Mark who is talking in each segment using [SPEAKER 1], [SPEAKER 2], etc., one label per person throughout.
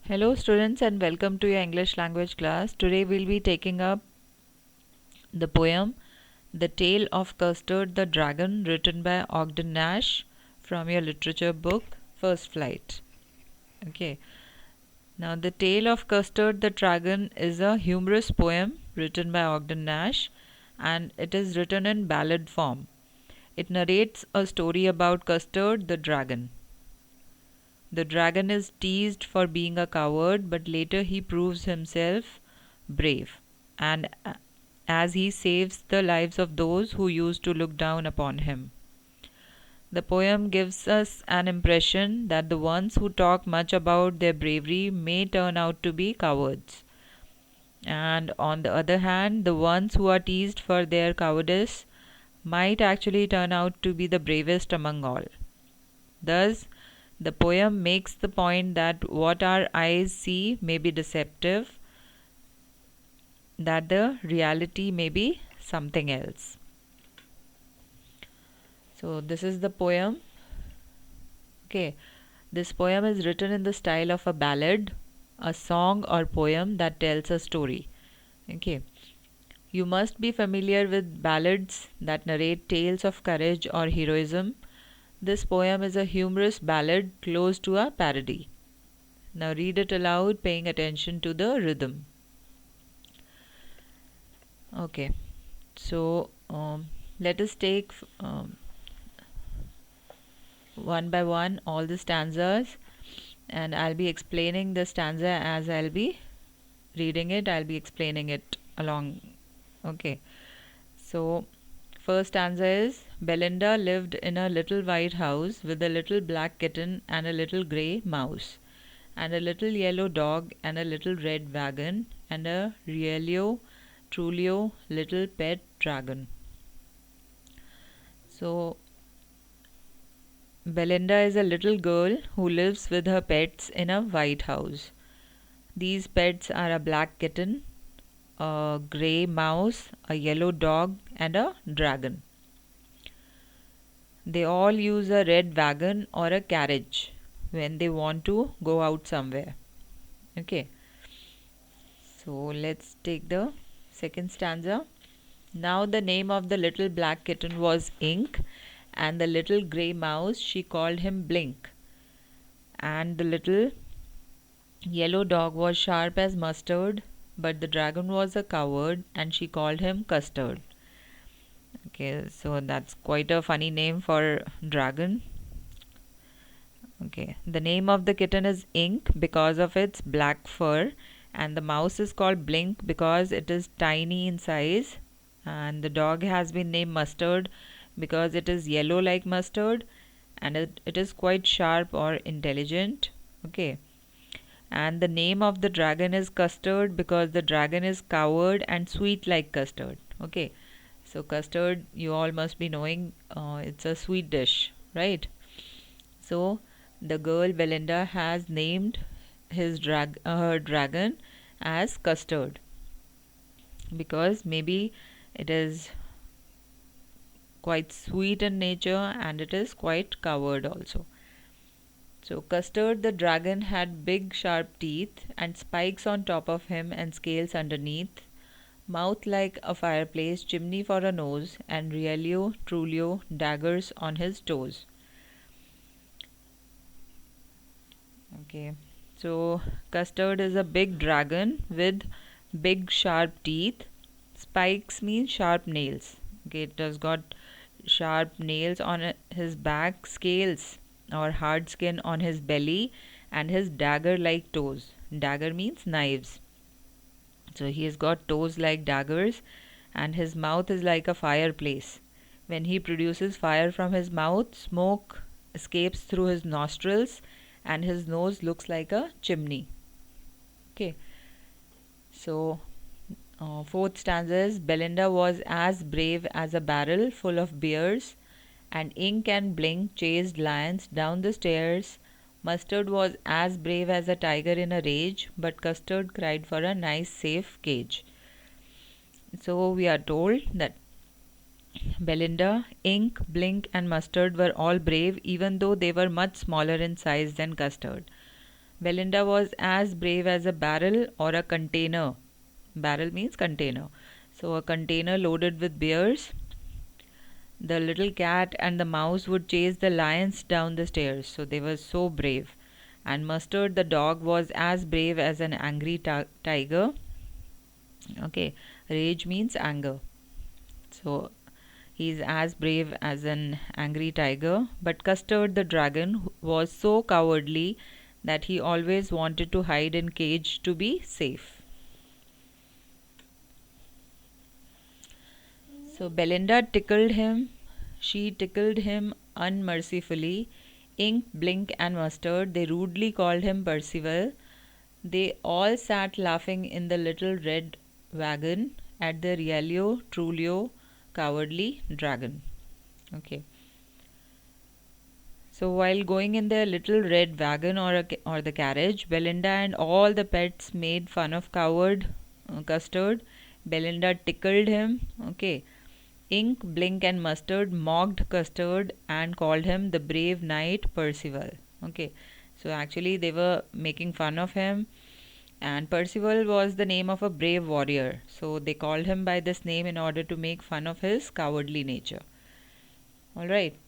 [SPEAKER 1] Hello students and welcome to your English language class. Today we'll be taking up the poem The Tale of Custard the Dragon, written by Ogden Nash from your literature book First Flight. Okay. Now The Tale of Custard the Dragon is a humorous poem written by Ogden Nash, and it is written in ballad form. It narrates a story about Custard the Dragon. The dragon is teased for being a coward, but later he proves himself brave, and as he saves the lives of those who used to look down upon him. The poem gives us an impression that the ones who talk much about their bravery may turn out to be cowards. And on the other hand, the ones who are teased for their cowardice might actually turn out to be the bravest among all. Thus, the poem makes the point that what our eyes see may be deceptive, that the reality may be something else. So this is the poem. Okay, this poem is written in the style of a ballad, a song or poem that tells a story. Okay, you must be familiar with ballads that narrate tales of courage or heroism. This poem is a humorous ballad close to a parody. Now read it aloud, paying attention to the rhythm. Okay, so let us take one by one all the stanzas, and I'll be explaining the stanza as I'll be reading it. I'll be explaining it along. Okay, so first stanza is: Belinda lived in a little white house with a little black kitten and a little grey mouse, and a little yellow dog and a little red wagon, and a really, truly little pet dragon. So, Belinda is a little girl who lives with her pets in a white house. These pets are a black kitten, a grey mouse, a yellow dog, and a dragon. They all use a red wagon or a carriage when they want to go out somewhere. Okay, so let's take the second stanza. Now the name of the little black kitten was Ink, and the little grey mouse she called him Blink, and the little yellow dog was sharp as mustard, but the dragon was a coward and she called him Custard. Okay, so that's quite a funny name for dragon. Okay, the name of the kitten is Ink because of its black fur, and the mouse is called Blink because it is tiny in size, and the dog has been named Mustard because it is yellow like mustard, and it is quite sharp or intelligent. Okay, and the name of the dragon is Custard because the dragon is coward and sweet like custard. Okay, so custard, you all must be knowing, it's a sweet dish, right? So the girl Belinda has named her dragon as Custard because maybe it is quite sweet in nature and it is quite coward also. So Custard the dragon had big sharp teeth and spikes on top of him and scales underneath, mouth like a fireplace, chimney for a nose, and really, truly daggers on his toes. Okay, so Custard is a big dragon with big sharp teeth. Spikes means sharp nails. Okay, it has got sharp nails on his back, scales or hard skin on his belly, and his dagger like toes. Dagger means knives. So he has got toes like daggers, and his mouth is like a fireplace. When he produces fire from his mouth, smoke escapes through his nostrils, and his nose looks like a chimney. Okay, so fourth stanza is: Belinda was as brave as a barrel full of beers, and Ink and Blink chased lions down the stairs. Mustard was as brave as a tiger in a rage, but Custard cried for a nice safe cage. So we are told that Belinda, Ink, Blink, and Mustard were all brave even though they were much smaller in size than Custard. Belinda was as brave as a barrel or a container. Barrel means container. So a container loaded with beers. The little cat and the mouse would chase the lions down the stairs. So they were so brave. And Mustard the dog was as brave as an angry tiger. Okay, rage means anger. So he's as brave as an angry tiger. But Custard the dragon was so cowardly that he always wanted to hide in cage to be safe. So Belinda tickled him. She tickled him unmercifully. Ink, Blink, and Mustard, they rudely called him Percival. They all sat laughing in the little red wagon at the Rielio Trulio cowardly dragon. Okay. So while going in their little red wagon or the carriage, Belinda and all the pets made fun of coward Custard. Belinda tickled him. Okay. Ink, Blink, and Mustard mocked Custard and called him the brave knight Percival. Okay. So actually they were making fun of him, and Percival was the name of a brave warrior. So they called him by this name in order to make fun of his cowardly nature. Alright.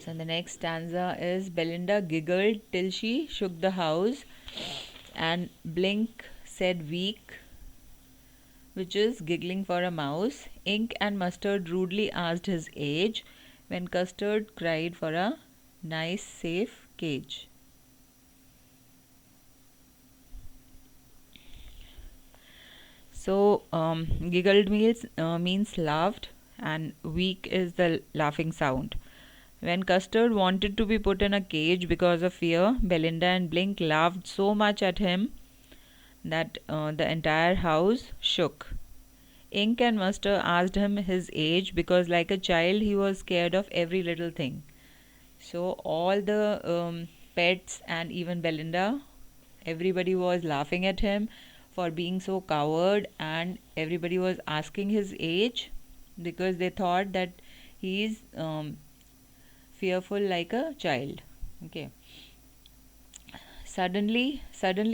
[SPEAKER 1] So the next stanza is Belinda giggled till she shook the house, and Blink said weak, which is giggling for a mouse. Ink and Mustard rudely asked his age, when Custard cried for a nice safe cage. So giggled means laughed, and weak is the laughing sound. When Custard wanted to be put in a cage because of fear, Belinda and Blink laughed so much at him that the entire house shook. Ink and Mustard asked him his age because, like a child, he was scared of every little thing. So all the pets and even Belinda, everybody was laughing at him for being so coward, and everybody was asking his age because they thought that he is fearful like a child. Okay. Suddenly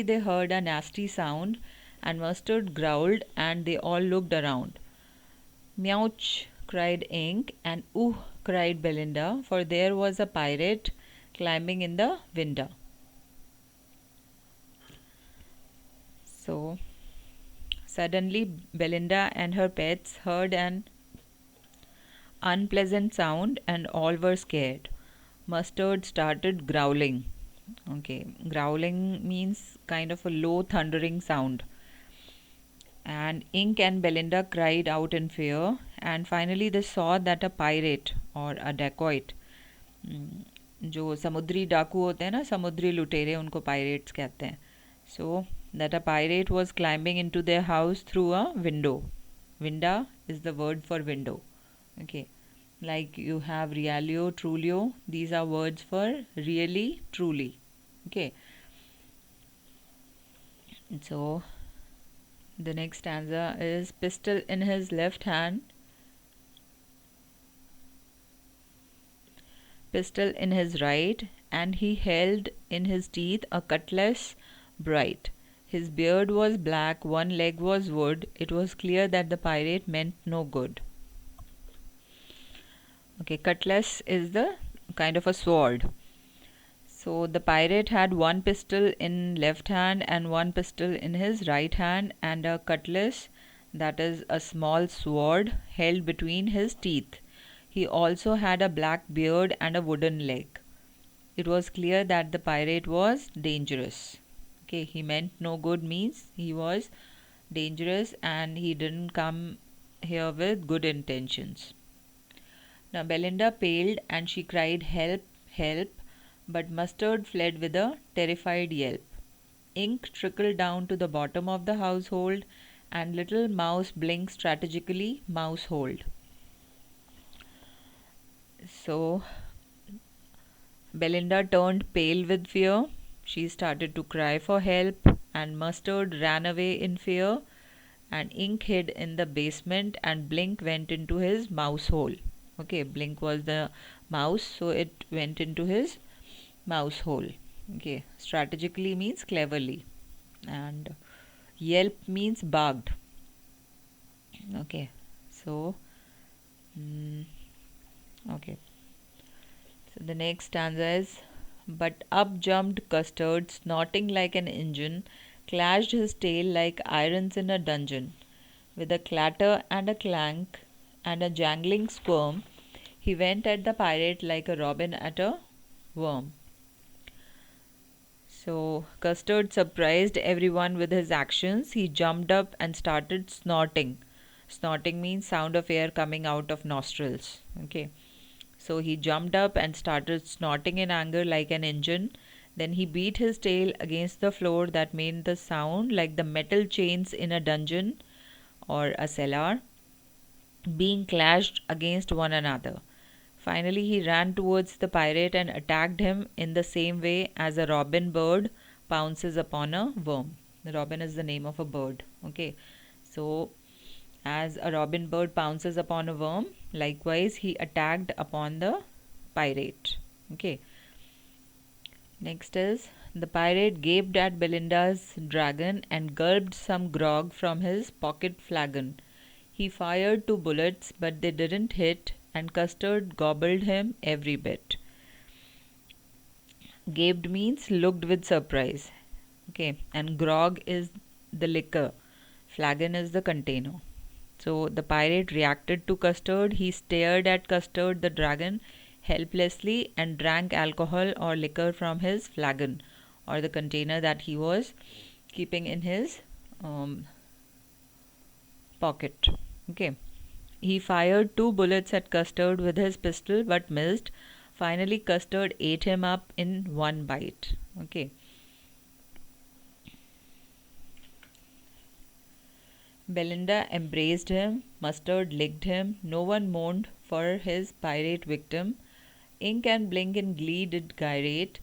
[SPEAKER 1] they heard a nasty sound, and Mustard growled, and they all looked around. Meouch, cried Ink, and ooh, cried Belinda, for there was a pirate climbing in the window. So suddenly Belinda and her pets heard an unpleasant sound, and all were scared. Mustard started growling. Okay, growling means kind of a low thundering sound. And Ink and Belinda cried out in fear, and finally they saw that a pirate or a dacoit, जो समुद्री डाकू होते हैं ना, समुद्री लुटेरे, उनको pirates कहते हैं. So that a pirate was climbing into their house through a window. Window is the word for window. Okay, like you have realio, trulio, these are words for really, truly. Okay, so the next stanza is pistol in his left hand, pistol in his right, and he held in his teeth a cutlass bright. His beard was black, one leg was wood. It was clear that the pirate meant no good. Okay, cutlass is the kind of a sword. So the pirate had one pistol in left hand and one pistol in his right hand, and a cutlass, that is a small sword, held between his teeth. He also had a black beard and a wooden leg. It was clear that the pirate was dangerous. Okay, he meant no good means he was dangerous and he didn't come here with good intentions. Now Belinda paled and she cried, "Help, help," but Mustard fled with a terrified yelp. Ink trickled down to the bottom of the household, and little Mouse blinked strategically mousehold. So Belinda turned pale with fear. She started to cry for help, and Mustard ran away in fear, and Ink hid in the basement, and Blink went into his mouse hole. Okay, Blink was the mouse, so it went into his mouse hole. Okay, strategically means cleverly, and yelp means barked. Okay, so okay. So the next stanza is, but up jumped Custard, snorting like an engine, clashed his tail like irons in a dungeon. With a clatter and a clank and a jangling squirm, he went at the pirate like a robin at a worm. So Custard surprised everyone with his actions. He jumped up and started snorting. Snorting means sound of air coming out of nostrils. Okay. So he jumped up and started snorting in anger like an engine. Then he beat his tail against the floor that made the sound like the metal chains in a dungeon or a cellar being clashed against one another. Finally, he ran towards the pirate and attacked him in the same way as a robin bird pounces upon a worm. The robin is the name of a bird. Okay, so as a robin bird pounces upon a worm, likewise he attacked upon the pirate. Okay, next is, the pirate gaped at Belinda's dragon and gulped some grog from his pocket flagon. He fired 2 bullets, but they didn't hit, and Custard gobbled him every bit. Gaped means looked with surprise. Okay, and grog is the liquor, flagon is the container. So the pirate reacted to Custard. He stared at Custard the dragon helplessly and drank alcohol or liquor from his flagon or the container that he was keeping in his pocket. Okay. He fired 2 bullets at Custard with his pistol but missed. Finally, Custard ate him up in one bite. Okay. Belinda embraced him, Mustard licked him, no one mourned for his pirate victim. Ink and Blink in glee did gyrate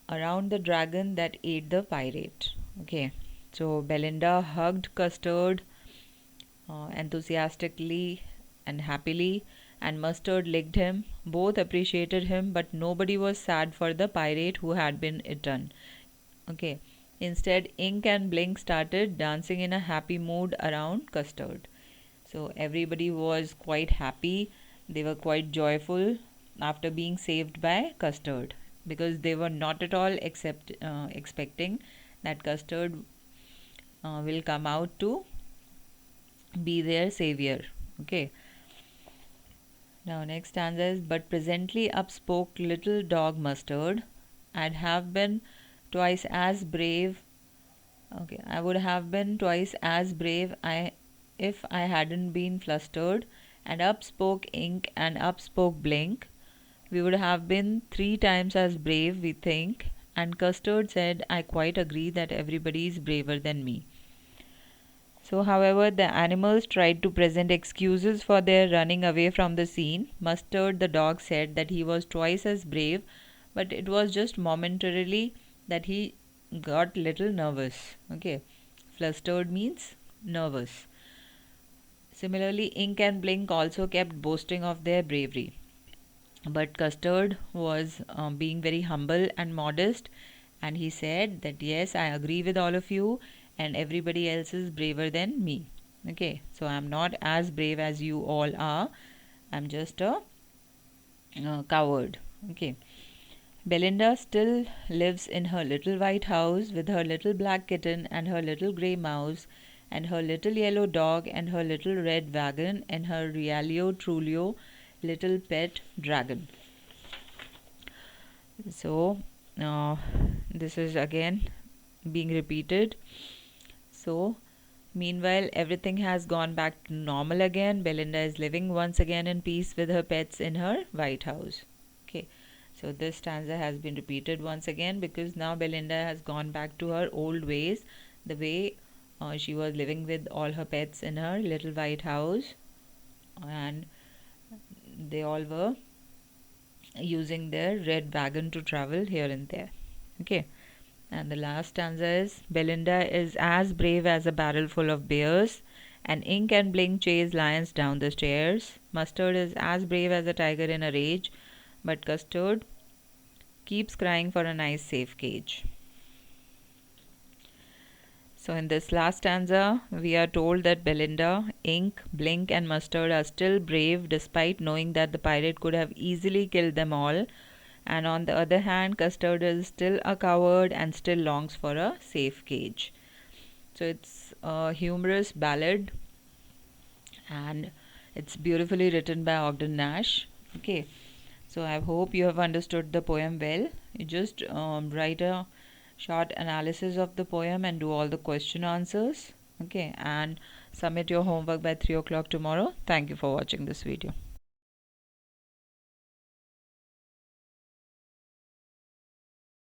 [SPEAKER 1] around the dragon that ate the pirate. Okay, so Belinda hugged Custard enthusiastically and happily, and Mustard licked him. Both appreciated him, but nobody was sad for the pirate who had been eaten. Okay. Instead, Ink and Blink started dancing in a happy mood around Custard. So everybody was quite happy. They were quite joyful after being saved by Custard, because they were not at all expecting that Custard will come out to be their savior. Okay. Now next stanza is, but presently up spoke little dog Mustard. I'd have been twice as brave. Okay, I would have been twice as brave if I hadn't been flustered. And up spoke Ink and up spoke Blink. We would have been 3 times as brave, we think. And Custard said, I quite agree that everybody is braver than me. So, however, the animals tried to present excuses for their running away from the scene. Mustard the dog said that he was twice as brave, but it was just momentarily that he got little nervous. Okay, flustered means nervous. Similarly, Ink and Blink also kept boasting of their bravery, but Custard was being very humble and modest, and he said that yes, I agree with all of you, and everybody else is braver than me. Okay, so I'm not as brave as you all are. I'm just a coward. Okay. Belinda still lives in her little white house with her little black kitten and her little grey mouse and her little yellow dog and her little red wagon and her Realio Trulio little pet dragon. So, this is again being repeated. So, meanwhile, everything has gone back to normal again. Belinda is living once again in peace with her pets in her white house. Okay. So this stanza has been repeated once again because now Belinda has gone back to her old ways, the way she was living with all her pets in her little white house, and they all were using their red wagon to travel here and there. Okay. And the last stanza is, Belinda is as brave as a barrel full of bears, and Ink and Blink chase lions down the stairs. Mustard is as brave as a tiger in a rage, but Custard keeps crying for a nice safe cage. So in this last stanza, we are told that Belinda, Ink, Blink and Mustard are still brave despite knowing that the pirate could have easily killed them all. And on the other hand, Custard is still a coward and still longs for a safe cage. So it's a humorous ballad and it's beautifully written by Ogden Nash. Okay, so I hope you have understood the poem well. You just write a short analysis of the poem and do all the question answers. Okay, and submit your homework by 3 o'clock tomorrow. Thank you for watching this video.